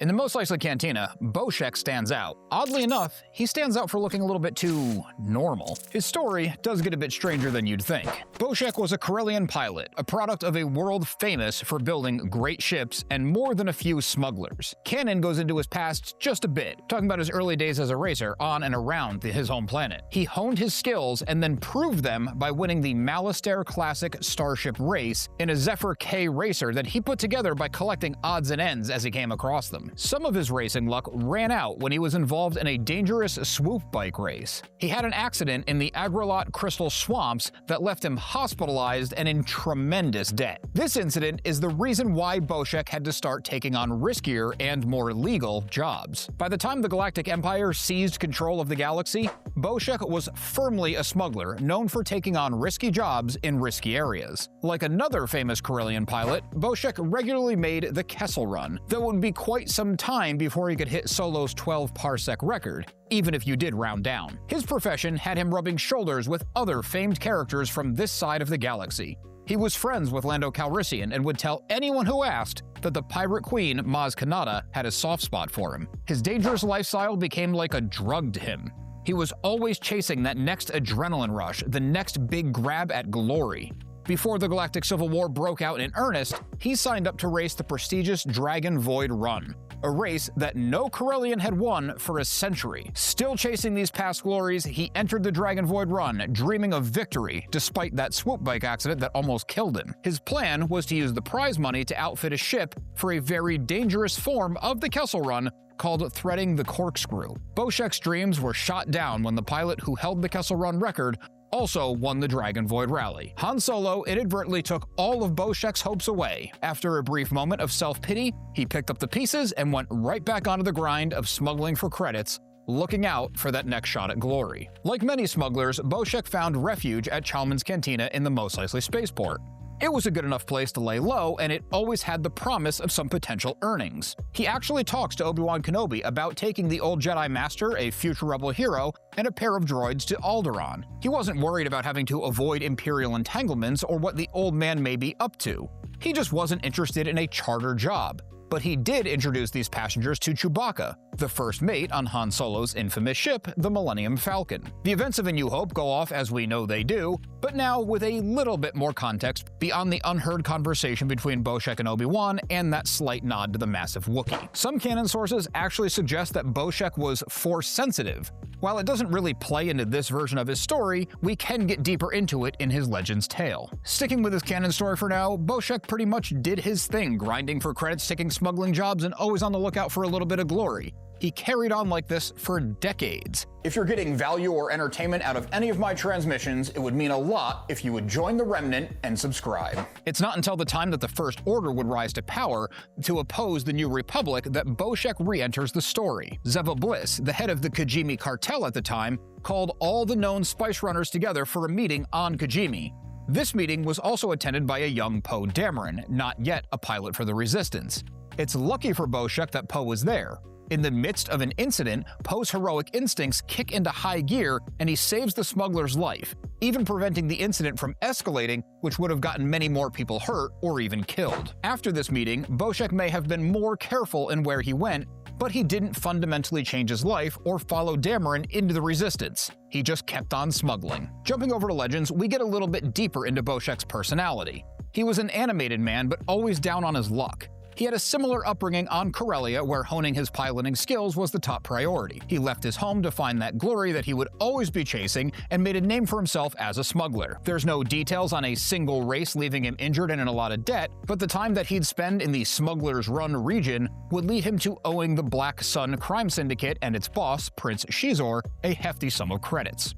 In the Mos Eisley Cantina, BoShek stands out. Oddly enough, he stands out for looking a little bit too normal. His story does get a bit stranger than you'd think. BoShek was a Corellian pilot, a product of a world famous for building great ships and more than a few smugglers. Canon goes into his past just a bit, talking about his early days as a racer on and around his home planet. He honed his skills and then proved them by winning the Malastare Classic Starship race in a Zephyr K racer that he put together by collecting odds and ends as he came across them. Some of his racing luck ran out when he was involved in a dangerous swoop bike race. He had an accident in the Agrelot Crystal Swamps that left him hospitalized and in tremendous debt. This incident is the reason why BoShek had to start taking on riskier and more legal jobs. By the time the Galactic Empire seized control of the galaxy, BoShek was firmly a smuggler known for taking on risky jobs in risky areas. Like another famous Corellian pilot, BoShek regularly made the Kessel Run, though it would be quite some time before he could hit Solo's 12-parsec record, even if you did round down. His profession had him rubbing shoulders with other famed characters from this side of the galaxy. He was friends with Lando Calrissian and would tell anyone who asked that the pirate queen Maz Kanata had a soft spot for him. His dangerous lifestyle became like a drug to him. He was always chasing that next adrenaline rush, the next big grab at glory. Before the Galactic Civil War broke out in earnest, he signed up to race the prestigious Dragon Void Run, a race that no Corellian had won for a century. Still chasing these past glories, he entered the Dragon Void Run, dreaming of victory, despite that swoop bike accident that almost killed him. His plan was to use the prize money to outfit a ship for a very dangerous form of the Kessel Run called Threading the Corkscrew. BoShek's dreams were shot down when the pilot who held the Kessel Run record also won the Dragon Void Rally. Han Solo inadvertently took all of BoShek's hopes away. After a brief moment of self-pity, he picked up the pieces and went right back onto the grind of smuggling for credits, looking out for that next shot at glory. Like many smugglers, BoShek found refuge at Chalmun's Cantina in the Mos Eisley spaceport. It was a good enough place to lay low, and it always had the promise of some potential earnings. He actually talks to Obi-Wan Kenobi about taking the old Jedi Master, a future rebel hero, and a pair of droids to Alderaan. He wasn't worried about having to avoid Imperial entanglements or what the old man may be up to. He just wasn't interested in a charter job. But he did introduce these passengers to Chewbacca, the first mate on Han Solo's infamous ship, the Millennium Falcon. The events of A New Hope go off as we know they do, but now with a little bit more context beyond the unheard conversation between BoShek and Obi-Wan and that slight nod to the massive Wookiee. Some canon sources actually suggest that BoShek was Force-sensitive. While it doesn't really play into this version of his story, we can get deeper into it in his Legend's Tale. Sticking with his canon story for now, BoShek pretty much did his thing, grinding for credits, taking smuggling jobs, and always on the lookout for a little bit of glory. He carried on like this for decades. If you're getting value or entertainment out of any of my transmissions, it would mean a lot if you would join the Remnant and subscribe. It's not until the time that the First Order would rise to power to oppose the New Republic that BoShek re-enters the story. Zeva Bliss, the head of the Kijimi cartel at the time, called all the known spice runners together for a meeting on Kijimi. This meeting was also attended by a young Poe Dameron, not yet a pilot for the Resistance. It's lucky for BoShek that Poe was there. In the midst of an incident, Poe's heroic instincts kick into high gear and he saves the smuggler's life, even preventing the incident from escalating, which would have gotten many more people hurt or even killed. After this meeting, BoShek may have been more careful in where he went, but he didn't fundamentally change his life or follow Dameron into the Resistance. He just kept on smuggling. Jumping over to Legends, we get a little bit deeper into BoShek's personality. He was an animated man, but always down on his luck. He had a similar upbringing on Corellia, where honing his piloting skills was the top priority. He left his home to find that glory that he would always be chasing and made a name for himself as a smuggler. There's no details on a single race leaving him injured and in a lot of debt, but the time that he'd spend in the Smuggler's Run region would lead him to owing the Black Sun crime syndicate and its boss, Prince Shizor, a hefty sum of credits.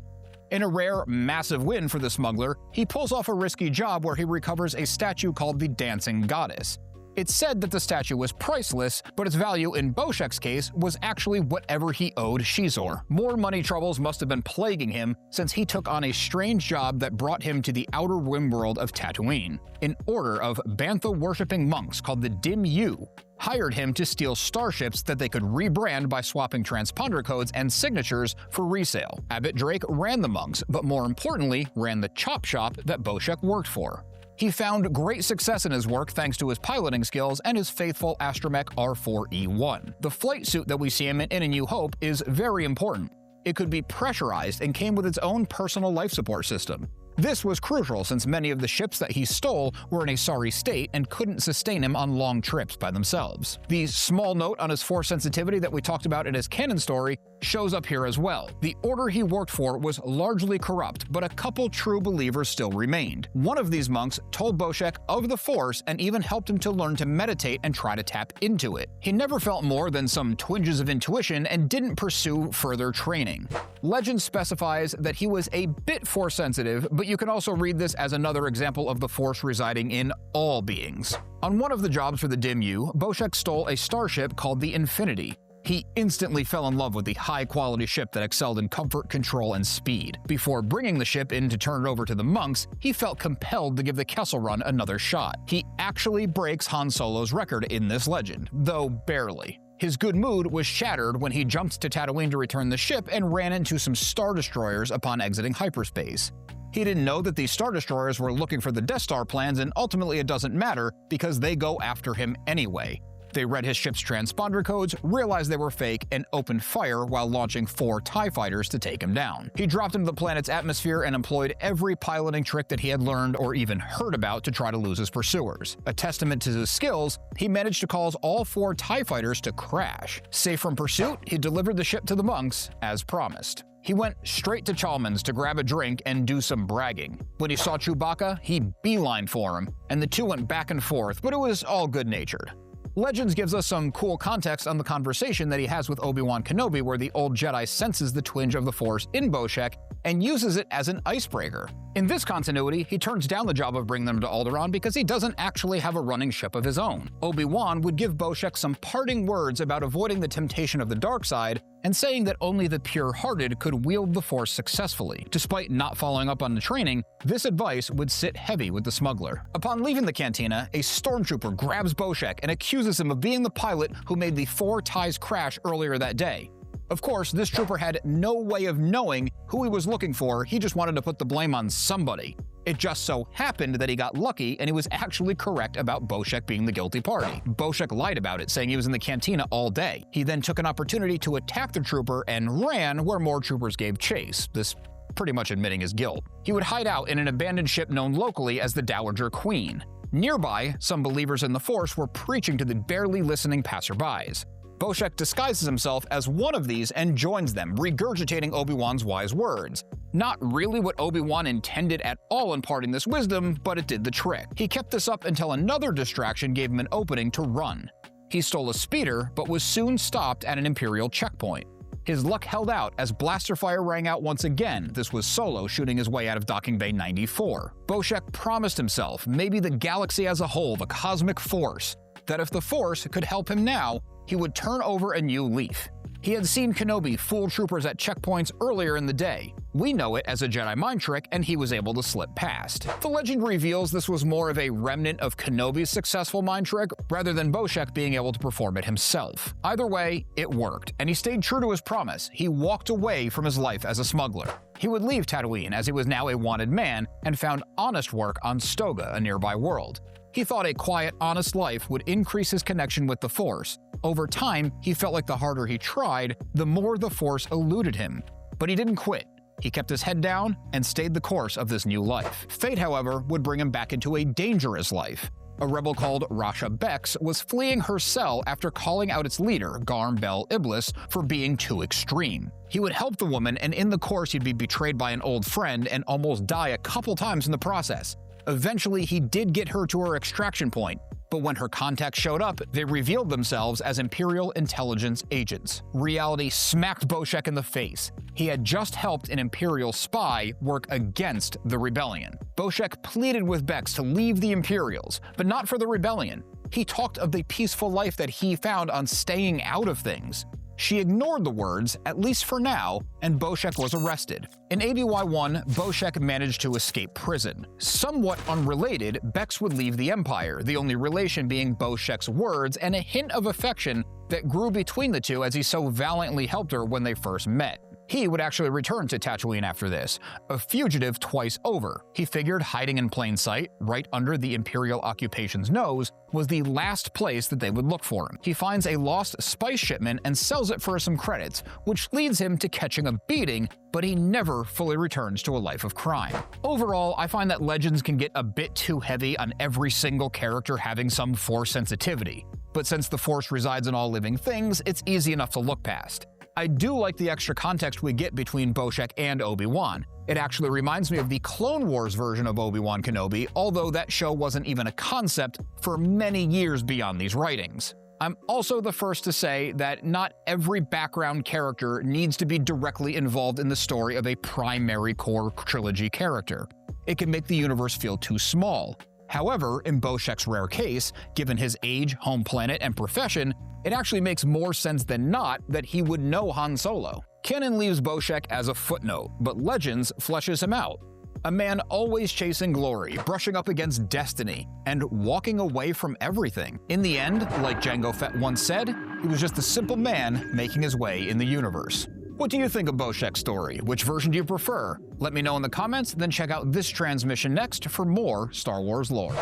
In a rare, massive win for the smuggler, he pulls off a risky job where he recovers a statue called the Dancing Goddess. It's said that the statue was priceless, but its value in BoShek's case was actually whatever he owed Shizor. More money troubles must have been plaguing him since he took on a strange job that brought him to the outer rim world of Tatooine. An order of bantha-worshipping monks called the Dim Yu hired him to steal starships that they could rebrand by swapping transponder codes and signatures for resale. Abbot Drake ran the monks, but more importantly, ran the chop shop that BoShek worked for. He found great success in his work thanks to his piloting skills and his faithful astromech R4E1. The flight suit that we see him in A New Hope is very important. It could be pressurized and came with its own personal life support system. This was crucial since many of the ships that he stole were in a sorry state and couldn't sustain him on long trips by themselves. The small note on his force sensitivity that we talked about in his Canon story shows up here as well. The order he worked for was largely corrupt, but a couple true believers still remained. One of these monks told BoShek of the Force and even helped him to learn to meditate and try to tap into it. He never felt more than some twinges of intuition and didn't pursue further training. Legend specifies that he was a bit Force sensitive, but you can also read this as another example of the Force residing in all beings. On one of the jobs for the Dim U, BoShek stole a starship called the Infinity. He instantly fell in love with the high-quality ship that excelled in comfort, control, and speed. Before bringing the ship in to turn it over to the monks, he felt compelled to give the Kessel Run another shot. He actually breaks Han Solo's record in this legend, though barely. His good mood was shattered when he jumped to Tatooine to return the ship and ran into some Star Destroyers upon exiting hyperspace. He didn't know that these Star Destroyers were looking for the Death Star plans, and ultimately it doesn't matter because they go after him anyway. They read his ship's transponder codes, realized they were fake, and opened fire while launching 4 TIE fighters to take him down. He dropped into the planet's atmosphere and employed every piloting trick that he had learned or even heard about to try to lose his pursuers. A testament to his skills, he managed to cause all 4 TIE fighters to crash. Safe from pursuit, he delivered the ship to the monks, as promised. He went straight to Chalmers to grab a drink and do some bragging. When he saw Chewbacca, he beelined for him, and the two went back and forth, but it was all good-natured. Legends gives us some cool context on the conversation that he has with Obi-Wan Kenobi, where the old Jedi senses the twinge of the Force in BoShek and uses it as an icebreaker. In this continuity, he turns down the job of bringing them to Alderaan because he doesn't actually have a running ship of his own. Obi-Wan would give BoShek some parting words about avoiding the temptation of the dark side and saying that only the pure-hearted could wield the Force successfully. Despite not following up on the training, this advice would sit heavy with the smuggler. Upon leaving the cantina, a stormtrooper grabs BoShek and accuses him of being the pilot who made the 4 TIEs crash earlier that day. Of course, this trooper had no way of knowing who he was looking for, he just wanted to put the blame on somebody. It just so happened that he got lucky and he was actually correct about BoShek being the guilty party. BoShek lied about it, saying he was in the cantina all day. He then took an opportunity to attack the trooper and ran where more troopers gave chase, this pretty much admitting his guilt. He would hide out in an abandoned ship known locally as the Dowager Queen. Nearby, some believers in the Force were preaching to the barely listening passerbys. BoShek disguises himself as one of these and joins them, regurgitating Obi-Wan's wise words. Not really what Obi-Wan intended at all imparting this wisdom, but it did the trick. He kept this up until another distraction gave him an opening to run. He stole a speeder, but was soon stopped at an Imperial checkpoint. His luck held out as blaster fire rang out once again. This was Solo shooting his way out of Docking Bay 94. BoShek promised himself, maybe the galaxy as a whole, the cosmic force, that if the Force could help him now, he would turn over a new leaf. He had seen Kenobi fool troopers at checkpoints earlier in the day. We know it as a Jedi mind trick, and he was able to slip past. The legend reveals this was more of a remnant of Kenobi's successful mind trick, rather than BoShek being able to perform it himself. Either way, it worked, and he stayed true to his promise. He walked away from his life as a smuggler. He would leave Tatooine, as he was now a wanted man, and found honest work on Stoga, a nearby world. He thought a quiet, honest life would increase his connection with the Force. Over time, he felt like the harder he tried, the more the Force eluded him. But he didn't quit. He kept his head down and stayed the course of this new life. Fate, however, would bring him back into a dangerous life. A rebel called Rasha Bex was fleeing her cell after calling out its leader, Garm Bel Iblis, for being too extreme. He would help the woman, and in the course he'd be betrayed by an old friend and almost die a couple times in the process. Eventually, he did get her to her extraction point, but when her contacts showed up, they revealed themselves as Imperial intelligence agents. Reality smacked BoShek in the face. He had just helped an Imperial spy work against the rebellion. BoShek pleaded with Bex to leave the Imperials, but not for the rebellion. He talked of the peaceful life that he found on staying out of things. She ignored the words, at least for now, and BoShek was arrested. In ABY-1, BoShek managed to escape prison. Somewhat unrelated, Bex would leave the Empire, the only relation being BoShek's words and a hint of affection that grew between the two as he so valiantly helped her when they first met. He would actually return to Tatooine after this, a fugitive twice over. He figured hiding in plain sight, right under the Imperial occupation's nose, was the last place that they would look for him. He finds a lost spice shipment and sells it for some credits, which leads him to catching a beating, but he never fully returns to a life of crime. Overall, I find that Legends can get a bit too heavy on every single character having some Force sensitivity, but since the Force resides in all living things, it's easy enough to look past. I do like the extra context we get between BoShek and Obi-Wan. It actually reminds me of the Clone Wars version of Obi-Wan Kenobi, although that show wasn't even a concept for many years beyond these writings. I'm also the first to say that not every background character needs to be directly involved in the story of a primary core trilogy character. It can make the universe feel too small. However, in BoShek's rare case, given his age, home planet, and profession, it actually makes more sense than not that he would know Han Solo. Canon leaves BoShek as a footnote, but Legends fleshes him out. A man always chasing glory, brushing up against destiny, and walking away from everything. In the end, like Jango Fett once said, he was just a simple man making his way in the universe. What do you think of BoShek's story? Which version do you prefer? Let me know in the comments, then check out this transmission next for more Star Wars lore.